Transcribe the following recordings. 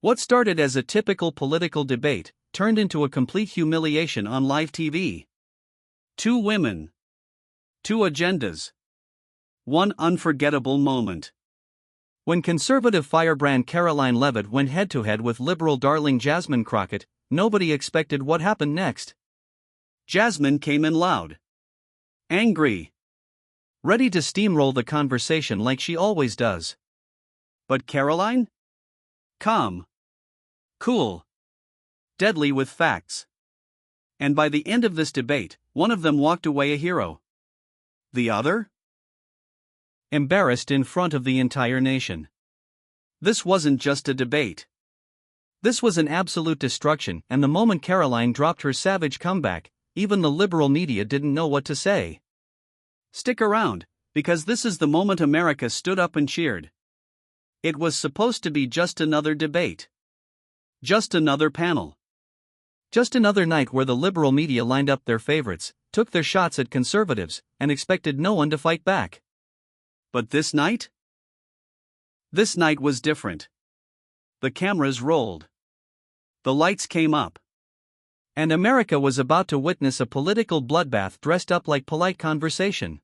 What started as a typical political debate turned into a complete humiliation on live TV. Two women. Two agendas. One unforgettable moment. When conservative firebrand Karoline Leavitt went head-to-head with liberal darling Jasmine Crockett, nobody expected what happened next. Jasmine came in loud. Angry. Ready to steamroll the conversation like she always does. But Karoline? Calm. Cool. Deadly with facts. And by the end of this debate, one of them walked away a hero. The other? Embarrassed in front of the entire nation. This wasn't just a debate. This was an absolute destruction, and the moment Karoline dropped her savage comeback, even the liberal media didn't know what to say. Stick around, because this is the moment America stood up and cheered. It was supposed to be just another debate. Just another panel. Just another night where the liberal media lined up their favorites, took their shots at conservatives, and expected no one to fight back. But this night? This night was different. The cameras rolled. The lights came up. And America was about to witness a political bloodbath dressed up like polite conversation.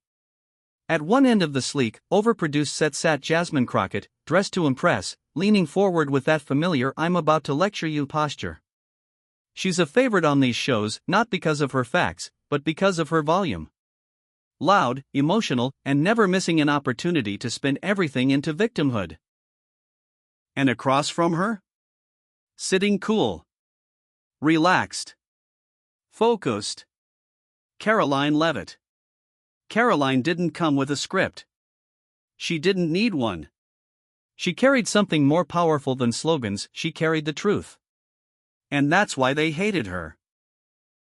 At one end of the sleek, overproduced set sat Jasmine Crockett, dressed to impress, leaning forward with that familiar "I'm about to lecture you" posture. She's a favorite on these shows, not because of her facts, but because of her volume. Loud, emotional, and never missing an opportunity to spin everything into victimhood. And across from her? Sitting cool. Relaxed. Focused. Karoline Leavitt. Karoline didn't come with a script. She didn't need one. She carried something more powerful than slogans, she carried the truth. And that's why they hated her.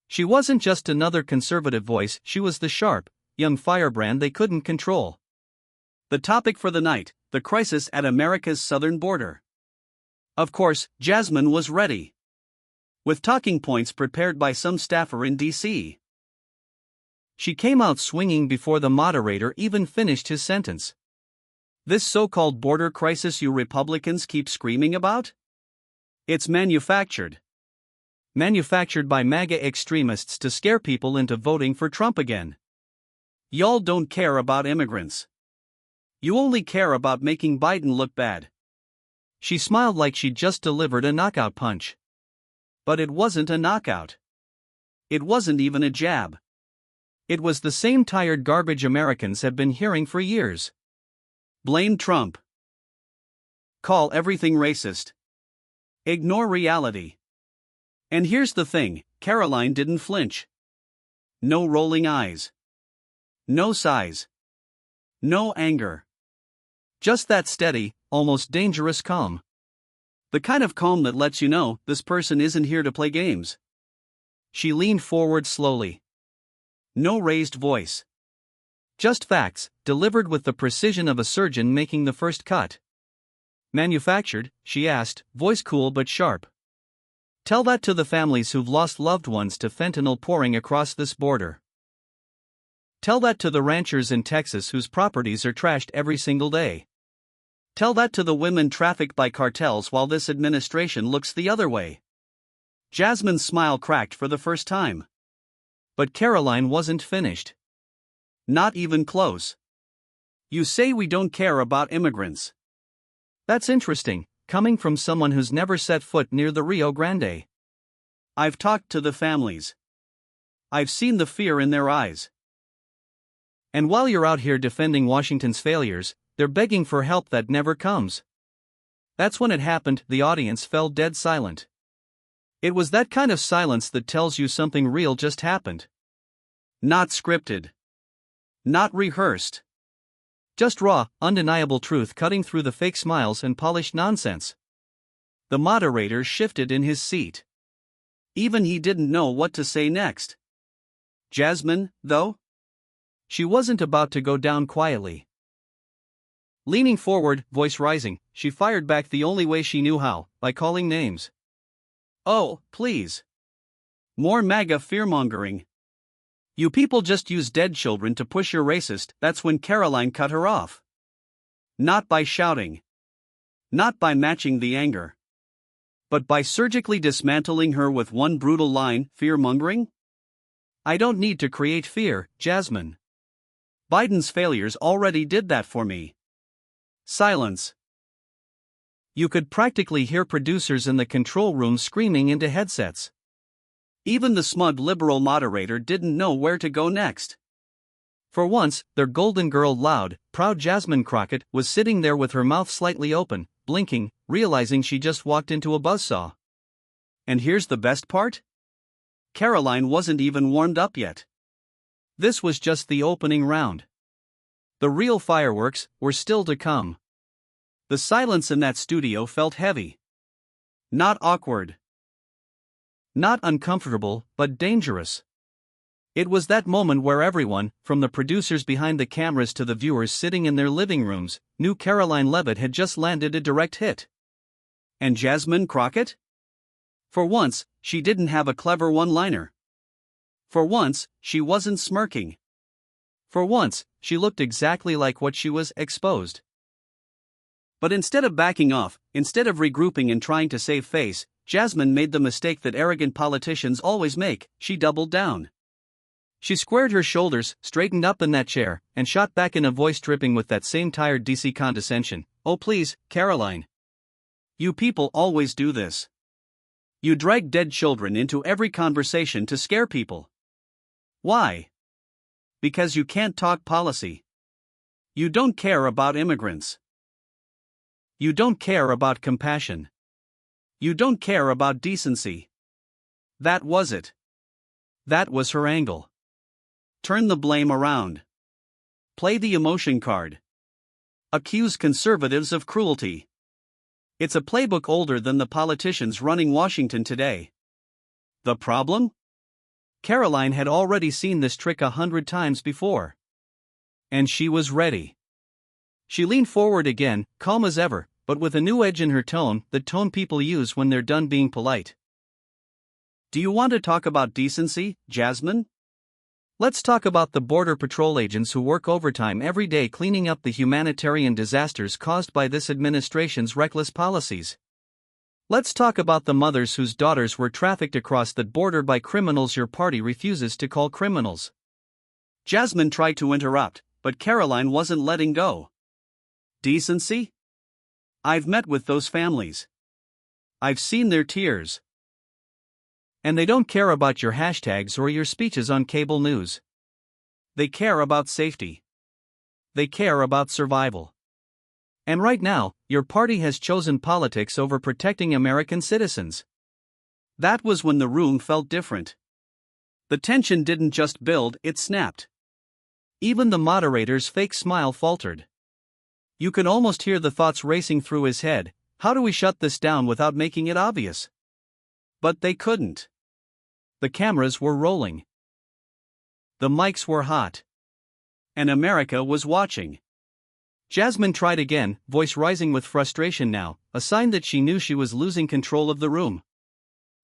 She wasn't just another conservative voice, she was the sharp, young firebrand they couldn't control. The topic for the night, the crisis at America's southern border. Of course, Jasmine was ready. With talking points prepared by some staffer in D.C. She came out swinging before the moderator even finished his sentence. This so-called border crisis you Republicans keep screaming about? It's manufactured. Manufactured by MAGA extremists to scare people into voting for Trump again. Y'all don't care about immigrants. You only care about making Biden look bad. She smiled like she'd just delivered a knockout punch. But it wasn't a knockout. It wasn't even a jab. It was the same tired garbage Americans have been hearing for years. Blame Trump. Call everything racist. Ignore reality. And here's the thing, Karoline didn't flinch. No rolling eyes. No sighs. No anger. Just that steady, almost dangerous calm. The kind of calm that lets you know this person isn't here to play games. She leaned forward slowly. No raised voice. Just facts, delivered with the precision of a surgeon making the first cut. Manufactured, she asked, voice cool but sharp. Tell that to the families who've lost loved ones to fentanyl pouring across this border. Tell that to the ranchers in Texas whose properties are trashed every single day. Tell that to the women trafficked by cartels while this administration looks the other way. Jasmine's smile cracked for the first time. But Karoline wasn't finished. Not even close. You say we don't care about immigrants. That's interesting, coming from someone who's never set foot near the Rio Grande. I've talked to the families. I've seen the fear in their eyes. And while you're out here defending Washington's failures, they're begging for help that never comes. That's when it happened, the audience fell dead silent. It was that kind of silence that tells you something real just happened. Not scripted. Not rehearsed. Just raw, undeniable truth cutting through the fake smiles and polished nonsense. The moderator shifted in his seat. Even he didn't know what to say next. Jasmine, though? She wasn't about to go down quietly. Leaning forward, voice rising, she fired back the only way she knew how, by calling names. Oh, please. More MAGA fearmongering. You people just use dead children to push your racist. That's when Karoline cut her off. Not by shouting. Not by matching the anger. But by surgically dismantling her with one brutal line, fear-mongering? I don't need to create fear, Jasmine. Biden's failures already did that for me. Silence. You could practically hear producers in the control room screaming into headsets. Even the smug liberal moderator didn't know where to go next. For once, their golden girl loud, proud Jasmine Crockett was sitting there with her mouth slightly open, blinking, realizing she just walked into a buzzsaw. And here's the best part? Karoline wasn't even warmed up yet. This was just the opening round. The real fireworks were still to come. The silence in that studio felt heavy. Not awkward. Not uncomfortable, but dangerous. It was that moment where everyone, from the producers behind the cameras to the viewers sitting in their living rooms, knew Karoline Leavitt had just landed a direct hit. And Jasmine Crockett? For once, she didn't have a clever one-liner. For once, she wasn't smirking. For once, she looked exactly like what she was exposed. But instead of backing off, instead of regrouping and trying to save face, Jasmine made the mistake that arrogant politicians always make. She doubled down. She squared her shoulders, straightened up in that chair, and shot back in a voice dripping with that same tired DC condescension. Oh please, Karoline. You people always do this. You drag dead children into every conversation to scare people. Why? Because you can't talk policy. You don't care about immigrants. You don't care about compassion. You don't care about decency. That was it. That was her angle. Turn the blame around. Play the emotion card. Accuse conservatives of cruelty. It's a playbook older than the politicians running Washington today. The problem? Karoline had already seen this trick 100 times before. And she was ready. She leaned forward again, calm as ever, but with a new edge in her tone, the tone people use when they're done being polite. Do you want to talk about decency, Jasmine? Let's talk about the Border Patrol agents who work overtime every day cleaning up the humanitarian disasters caused by this administration's reckless policies. Let's talk about the mothers whose daughters were trafficked across that border by criminals your party refuses to call criminals. Jasmine tried to interrupt, but Karoline wasn't letting go. Decency? I've met with those families. I've seen their tears. And they don't care about your hashtags or your speeches on cable news. They care about safety. They care about survival. And right now, your party has chosen politics over protecting American citizens. That was when the room felt different. The tension didn't just build, it snapped. Even the moderator's fake smile faltered. You could almost hear the thoughts racing through his head. How do we shut this down without making it obvious? But they couldn't. The cameras were rolling. The mics were hot. And America was watching. Jasmine tried again, voice rising with frustration now, a sign that she knew she was losing control of the room.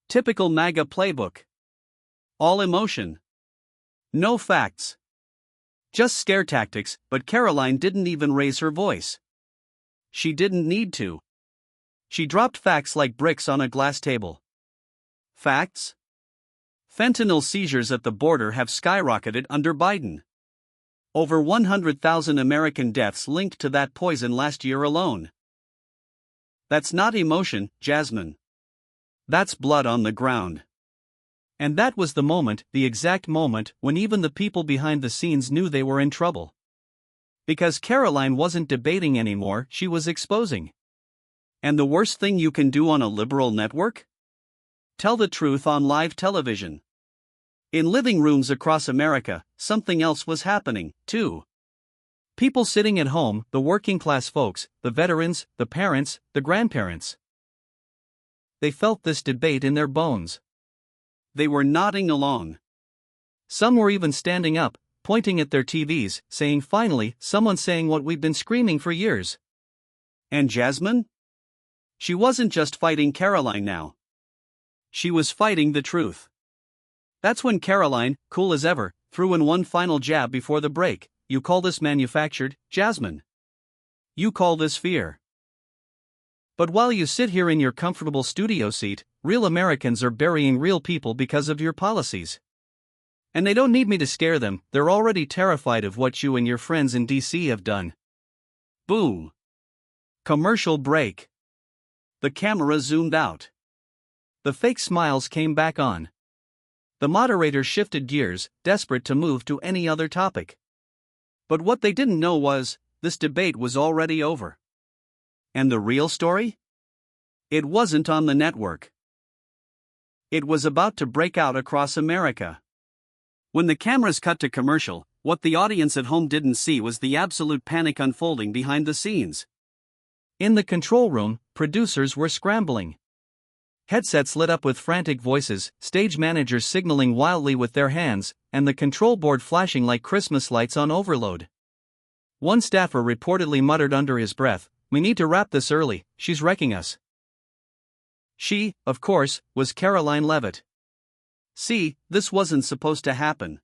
Typical MAGA playbook. All emotion. No facts. Just scare tactics, but Karoline didn't even raise her voice. She didn't need to. She dropped facts like bricks on a glass table. Facts? Fentanyl seizures at the border have skyrocketed under Biden. Over 100,000 American deaths linked to that poison last year alone. That's not emotion, Jasmine. That's blood on the ground. And that was the moment, the exact moment, when even the people behind the scenes knew they were in trouble. Because Karoline wasn't debating anymore, she was exposing. And the worst thing you can do on a liberal network? Tell the truth on live television. In living rooms across America, something else was happening, too. People sitting at home, the working class folks, the veterans, the parents, the grandparents. They felt this debate in their bones. They were nodding along. Some were even standing up, pointing at their TVs, saying, finally, someone saying what we've been screaming for years. And Jasmine? She wasn't just fighting Karoline now. She was fighting the truth. That's when Karoline, cool as ever, threw in one final jab before the break. You call this manufactured, Jasmine? You call this fear? But while you sit here in your comfortable studio seat, real Americans are burying real people because of your policies. And they don't need me to scare them, they're already terrified of what you and your friends in DC have done. Boom. Commercial break. The camera zoomed out. The fake smiles came back on. The moderator shifted gears, desperate to move to any other topic. But what they didn't know was, this debate was already over. And the real story? It wasn't on the network. It was about to break out across America. When the cameras cut to commercial, what the audience at home didn't see was the absolute panic unfolding behind the scenes. In the control room, producers were scrambling. Headsets lit up with frantic voices, stage managers signaling wildly with their hands, and the control board flashing like Christmas lights on overload. One staffer reportedly muttered under his breath, "We need to wrap this early, she's wrecking us." She, of course, was Karoline Leavitt. See, this wasn't supposed to happen.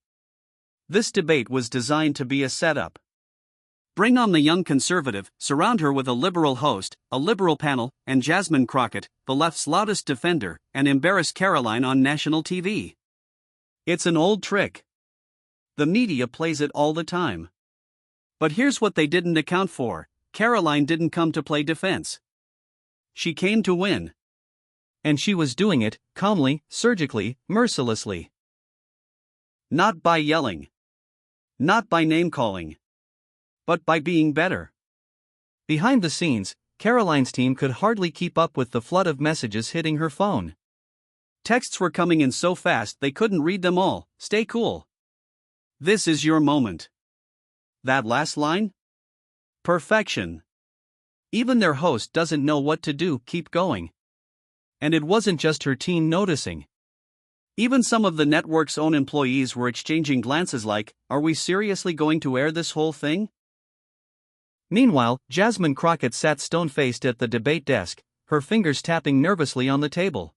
This debate was designed to be a setup. Bring on the young conservative, surround her with a liberal host, a liberal panel, and Jasmine Crockett, the left's loudest defender, and embarrass Karoline on national TV. It's an old trick. The media plays it all the time. But here's what they didn't account for: Karoline didn't come to play defense. She came to win. And she was doing it, calmly, surgically, mercilessly. Not by yelling. Not by name-calling. But by being better. Behind the scenes, Karoline's team could hardly keep up with the flood of messages hitting her phone. Texts were coming in so fast they couldn't read them all. Stay cool. This is your moment. That last line? Perfection. Even their host doesn't know what to do. Keep going. And it wasn't just her team noticing. Even some of the network's own employees were exchanging glances like, "Are we seriously going to air this whole thing?" Meanwhile, Jasmine Crockett sat stone-faced at the debate desk, her fingers tapping nervously on the table.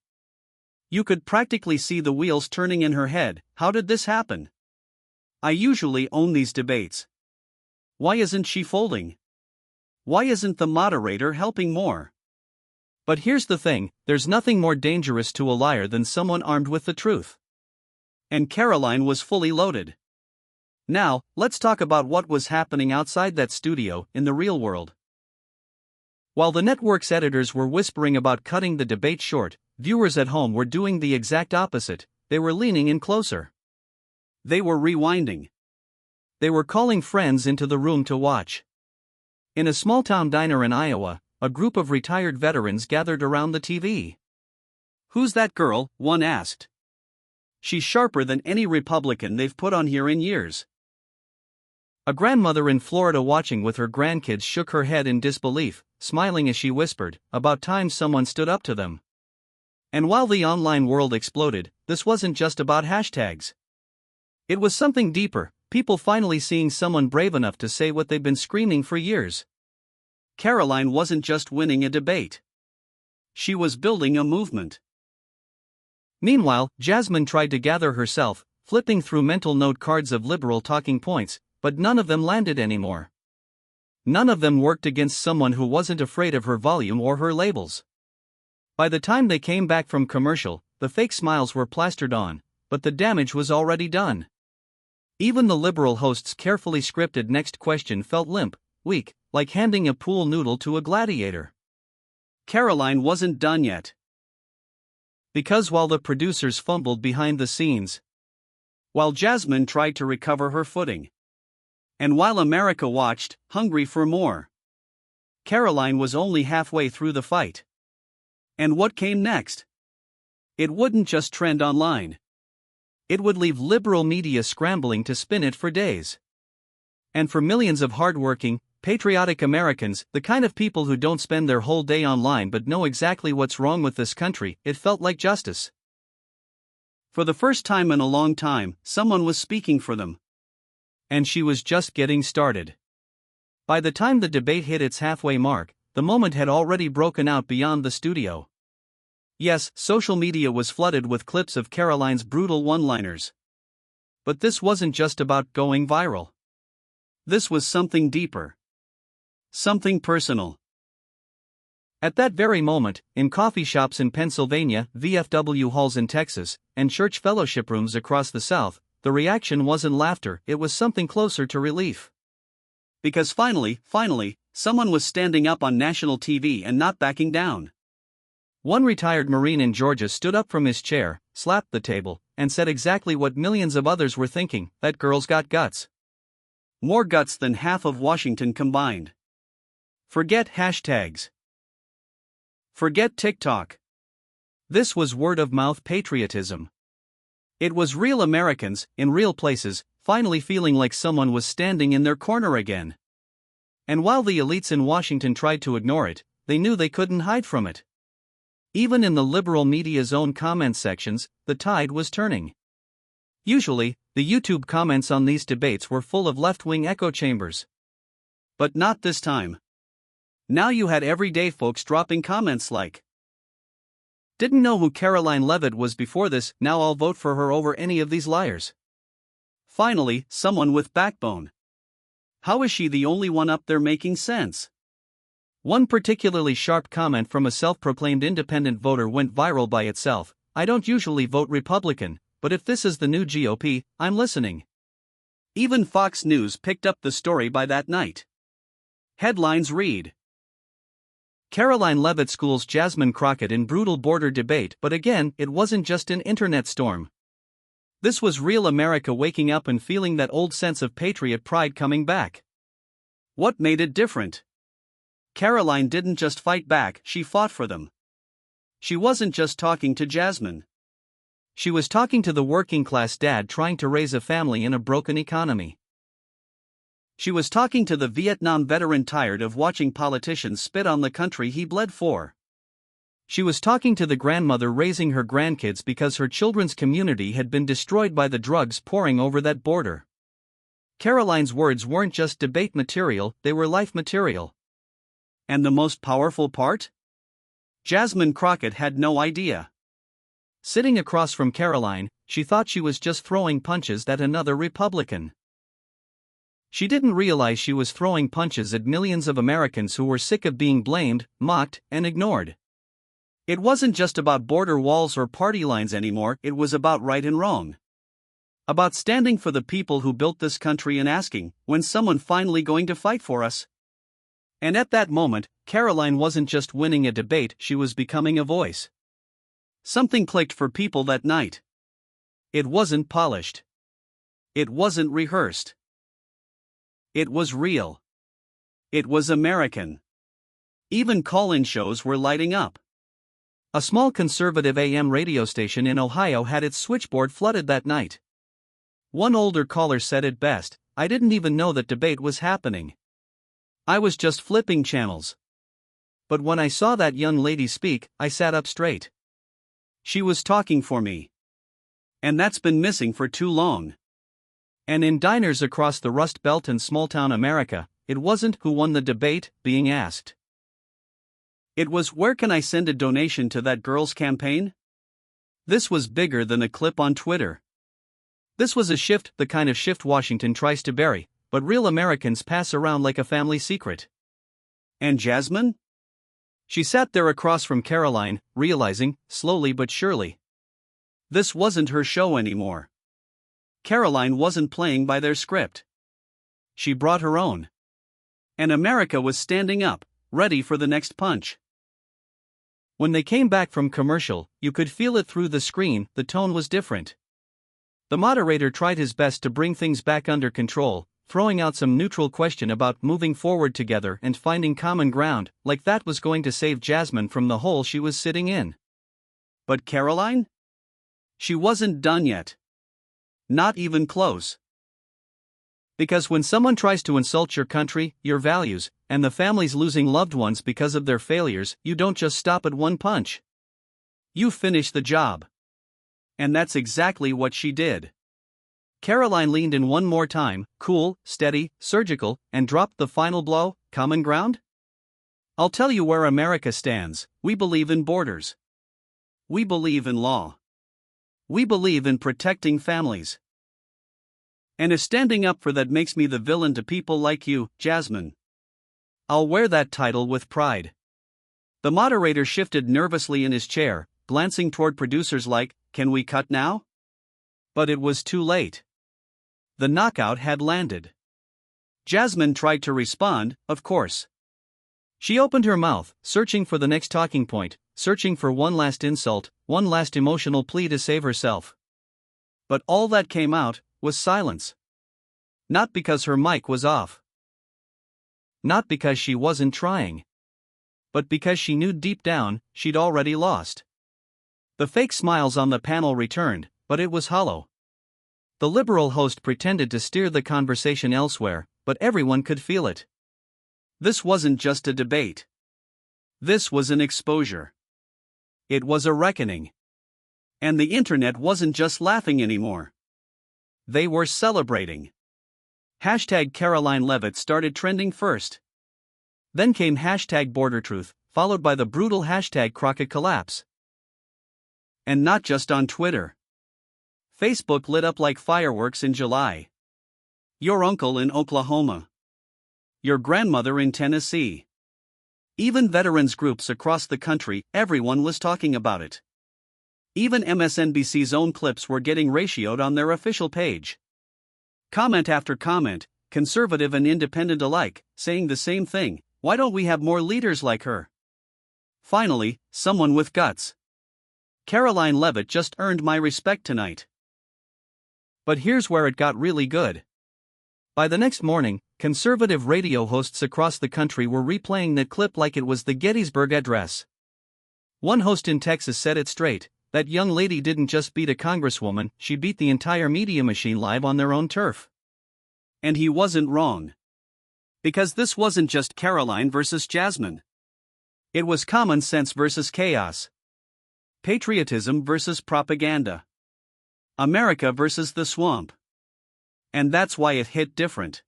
You could practically see the wheels turning in her head. How did this happen? I usually own these debates. Why isn't she folding? Why isn't the moderator helping more? But here's the thing, there's nothing more dangerous to a liar than someone armed with the truth. And Karoline was fully loaded. Now, let's talk about what was happening outside that studio, in the real world. While the network's editors were whispering about cutting the debate short, viewers at home were doing the exact opposite. They were leaning in closer. They were rewinding. They were calling friends into the room to watch. In a small-town diner in Iowa, a group of retired veterans gathered around the TV. "Who's that girl?" one asked. "She's sharper than any Republican they've put on here in years." A grandmother in Florida watching with her grandkids shook her head in disbelief, smiling as she whispered, "About time someone stood up to them." And while the online world exploded, this wasn't just about hashtags. It was something deeper, people finally seeing someone brave enough to say what they've been screaming for years. Karoline wasn't just winning a debate. She was building a movement. Meanwhile, Jasmine tried to gather herself, flipping through mental note cards of liberal talking points, but none of them landed anymore. None of them worked against someone who wasn't afraid of her volume or her labels. By the time they came back from commercial, the fake smiles were plastered on, but the damage was already done. Even the liberal host's carefully scripted next question felt limp, weak, like handing a pool noodle to a gladiator. Karoline wasn't done yet. Because while the producers fumbled behind the scenes, while Jasmine tried to recover her footing, and while America watched, hungry for more, Karoline was only halfway through the fight. And what came next? It wouldn't just trend online. It would leave liberal media scrambling to spin it for days. And for millions of hardworking, patriotic Americans, the kind of people who don't spend their whole day online but know exactly what's wrong with this country, it felt like justice. For the first time in a long time, someone was speaking for them. And she was just getting started. By the time the debate hit its halfway mark, the moment had already broken out beyond the studio. Yes, social media was flooded with clips of Karoline's brutal one-liners. But this wasn't just about going viral. This was something deeper. Something personal. At that very moment, in coffee shops in Pennsylvania, VFW halls in Texas, and church fellowship rooms across the South, the reaction wasn't laughter, it was something closer to relief. Because finally, someone was standing up on national TV and not backing down. One retired Marine in Georgia stood up from his chair, slapped the table, and said exactly what millions of others were thinking: that girl's got guts. More guts than half of Washington combined. Forget hashtags. Forget TikTok. This was word-of-mouth patriotism. It was real Americans, in real places, finally feeling like someone was standing in their corner again. And while the elites in Washington tried to ignore it, they knew they couldn't hide from it. Even in the liberal media's own comment sections, the tide was turning. Usually, the YouTube comments on these debates were full of left-wing echo chambers. But not this time. Now you had everyday folks dropping comments like, "Didn't know who Karoline Leavitt was before this, now I'll vote for her over any of these liars." Finally, someone with backbone. How is she the only one up there making sense? One particularly sharp comment from a self-proclaimed independent voter went viral by itself: "I don't usually vote Republican, but if this is the new GOP, I'm listening." Even Fox News picked up the story by that night. Headlines read, "Karoline Leavitt schools Jasmine Crockett in brutal border debate." But again, it wasn't just an internet storm. This was real America waking up and feeling that old sense of patriot pride coming back. What made it different? Karoline didn't just fight back, she fought for them. She wasn't just talking to Jasmine. She was talking to the working-class dad trying to raise a family in a broken economy. She was talking to the Vietnam veteran tired of watching politicians spit on the country he bled for. She was talking to the grandmother raising her grandkids because her children's community had been destroyed by the drugs pouring over that border. Karoline's words weren't just debate material, they were life material. And the most powerful part? Jasmine Crockett had no idea. Sitting across from Karoline, she thought she was just throwing punches at another Republican. She didn't realize she was throwing punches at millions of Americans who were sick of being blamed, mocked, and ignored. It wasn't just about border walls or party lines anymore, it was about right and wrong. About standing for the people who built this country and asking, when's someone finally going to fight for us? And at that moment, Karoline wasn't just winning a debate, she was becoming a voice. Something clicked for people that night. It wasn't polished. It wasn't rehearsed. It was real. It was American. Even call-in shows were lighting up. A small conservative AM radio station in Ohio had its switchboard flooded that night. One older caller said it best: "I didn't even know that debate was happening. I was just flipping channels. But when I saw that young lady speak, I sat up straight. She was talking for me. And that's been missing for too long." And in diners across the Rust Belt and small-town America, it wasn't who won the debate being asked. It was, where can I send a donation to that girl's campaign? This was bigger than a clip on Twitter. This was a shift, the kind of shift Washington tries to bury, but real Americans pass around like a family secret. And Jasmine? She sat there across from Karoline, realizing, slowly but surely, this wasn't her show anymore. Karoline wasn't playing by their script. She brought her own. And America was standing up, ready for the next punch. When they came back from commercial, you could feel it through the screen, the tone was different. The moderator tried his best to bring things back under control, throwing out some neutral question about moving forward together and finding common ground, like that was going to save Jasmine from the hole she was sitting in. But Karoline? She wasn't done yet. Not even close. Because when someone tries to insult your country, your values, and the families losing loved ones because of their failures, you don't just stop at one punch. You finish the job. And that's exactly what she did. Karoline leaned in one more time, cool, steady, surgical, and dropped the final blow: common ground? I'll tell you where America stands. We believe in borders. We believe in law. We believe in protecting families. And if standing up for that makes me the villain to people like you, Jasmine, I'll wear that title with pride. The moderator shifted nervously in his chair, glancing toward producers like, "Can we cut now?" But it was too late. The knockout had landed. Jasmine tried to respond, of course. She opened her mouth, searching for the next talking point, searching for one last insult, one last emotional plea to save herself. But all that came out was silence. Not because her mic was off. Not because she wasn't trying. But because she knew deep down, she'd already lost. The fake smiles on the panel returned, but it was hollow. The liberal host pretended to steer the conversation elsewhere, but everyone could feel it. This wasn't just a debate. This was an exposure. It was a reckoning. And the internet wasn't just laughing anymore. They were celebrating. Hashtag Karoline Leavitt started trending first. Then came hashtag BorderTruth, followed by the brutal hashtag Crockett collapse. And not just on Twitter. Facebook lit up like fireworks in July. Your uncle in Oklahoma. Your grandmother in Tennessee. Even veterans groups across the country, everyone was talking about it. Even MSNBC's own clips were getting ratioed on their official page. Comment after comment, conservative and independent alike, saying the same thing: why don't we have more leaders like her? Finally, someone with guts. Karoline Leavitt just earned my respect tonight. But here's where it got really good. By the next morning, conservative radio hosts across the country were replaying that clip like it was the Gettysburg Address. One host in Texas said it straight: that young lady didn't just beat a congresswoman, she beat the entire media machine live on their own turf. And he wasn't wrong. Because this wasn't just Karoline versus Jasmine. It was common sense versus chaos. Patriotism versus propaganda. America versus the swamp. And that's why it hit different.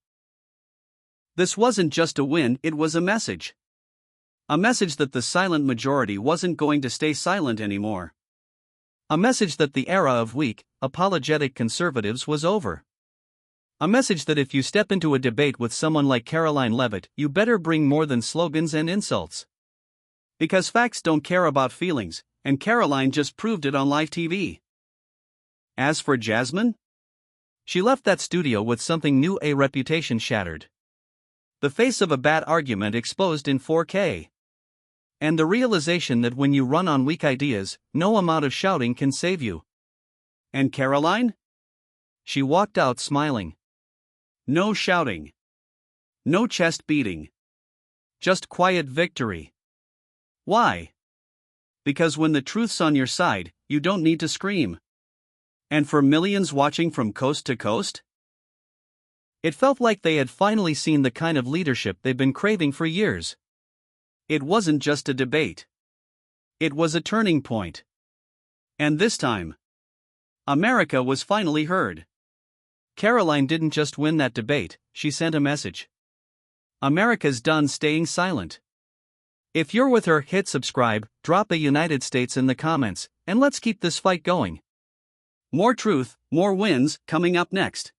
This wasn't just a win, it was a message. A message that the silent majority wasn't going to stay silent anymore. A message that the era of weak, apologetic conservatives was over. A message that if you step into a debate with someone like Karoline Leavitt, you better bring more than slogans and insults. Because facts don't care about feelings, and Karoline just proved it on live TV. As for Jasmine? She left that studio with something new: a reputation shattered. The face of a bad argument exposed in 4K. And the realization that when you run on weak ideas, no amount of shouting can save you. And Karoline? She walked out smiling. No shouting. No chest beating. Just quiet victory. Why? Because when the truth's on your side, you don't need to scream. And for millions watching from coast to coast? It felt like they had finally seen the kind of leadership they've been craving for years. It wasn't just a debate. It was a turning point. And this time, America was finally heard. Karoline didn't just win that debate, she sent a message. America's done staying silent. If you're with her, hit subscribe, drop a United States in the comments, and let's keep this fight going. More truth, more wins, coming up next.